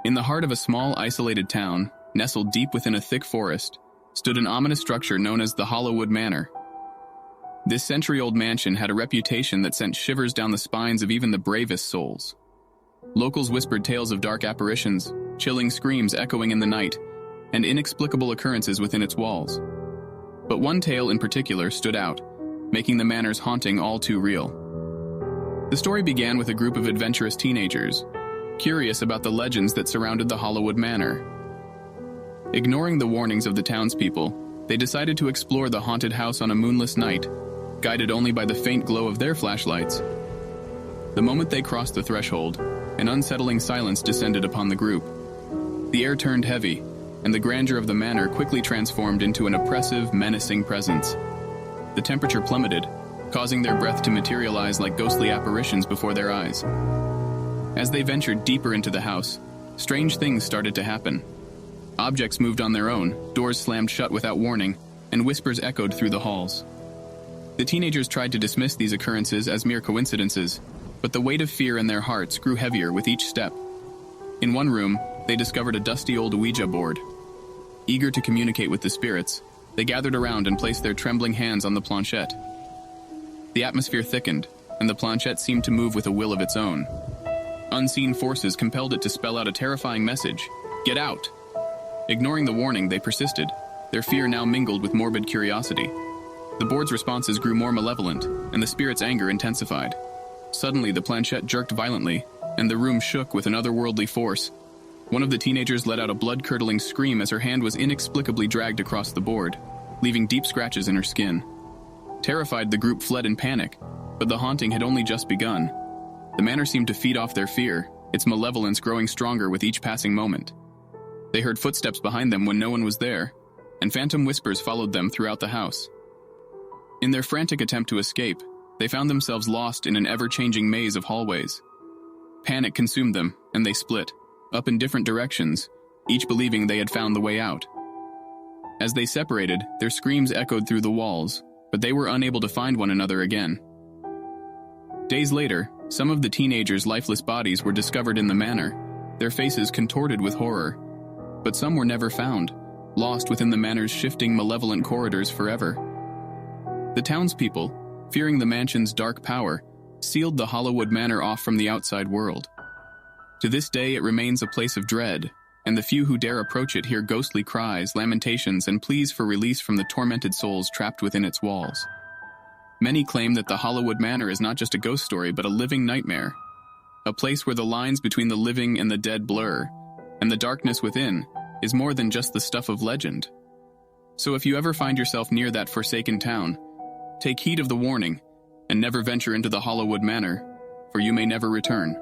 In the heart of a small, isolated town, nestled deep within a thick forest, stood an ominous structure known as the Hollowwood Manor. This century-old mansion had a reputation that sent shivers down the spines of even the bravest souls. Locals whispered tales of dark apparitions, chilling screams echoing in the night, and inexplicable occurrences within its walls. But one tale in particular stood out, making the manor's haunting all too real. The story began with a group of adventurous teenagers, curious about the legends that surrounded the Hollowwood Manor. Ignoring the warnings of the townspeople, they decided to explore the haunted house on a moonless night, guided only by the faint glow of their flashlights. The moment they crossed the threshold, an unsettling silence descended upon the group. The air turned heavy, and the grandeur of the manor quickly transformed into an oppressive, menacing presence. The temperature plummeted, causing their breath to materialize like ghostly apparitions before their eyes. As they ventured deeper into the house, strange things started to happen. Objects moved on their own, doors slammed shut without warning, and whispers echoed through the halls. The teenagers tried to dismiss these occurrences as mere coincidences, but the weight of fear in their hearts grew heavier with each step. In one room, they discovered a dusty old Ouija board. Eager to communicate with the spirits, they gathered around and placed their trembling hands on the planchette. The atmosphere thickened, and the planchette seemed to move with a will of its own. Unseen forces compelled it to spell out a terrifying message: "Get out!" Ignoring the warning, they persisted, their fear now mingled with morbid curiosity. The board's responses grew more malevolent, and the spirit's anger intensified. Suddenly, the planchette jerked violently, and the room shook with an otherworldly force. One of the teenagers let out a blood-curdling scream as her hand was inexplicably dragged across the board, leaving deep scratches in her skin. Terrified, the group fled in panic, but the haunting had only just begun. The manor seemed to feed off their fear, its malevolence growing stronger with each passing moment. They heard footsteps behind them when no one was there, and phantom whispers followed them throughout the house. In their frantic attempt to escape, they found themselves lost in an ever-changing maze of hallways. Panic consumed them, and they split, up in different directions, each believing they had found the way out. As they separated, their screams echoed through the walls, but they were unable to find one another again. Days later, some of the teenagers' lifeless bodies were discovered in the manor, their faces contorted with horror. But some were never found, lost within the manor's shifting, malevolent corridors forever. The townspeople, fearing the mansion's dark power, sealed the Hollowwood Manor off from the outside world. To this day, it remains a place of dread, and the few who dare approach it hear ghostly cries, lamentations, and pleas for release from the tormented souls trapped within its walls. Many claim that the Hollowwood Manor is not just a ghost story, but a living nightmare, a place where the lines between the living and the dead blur, and the darkness within is more than just the stuff of legend. So if you ever find yourself near that forsaken town, take heed of the warning, and never venture into the Hollowwood Manor, for you may never return.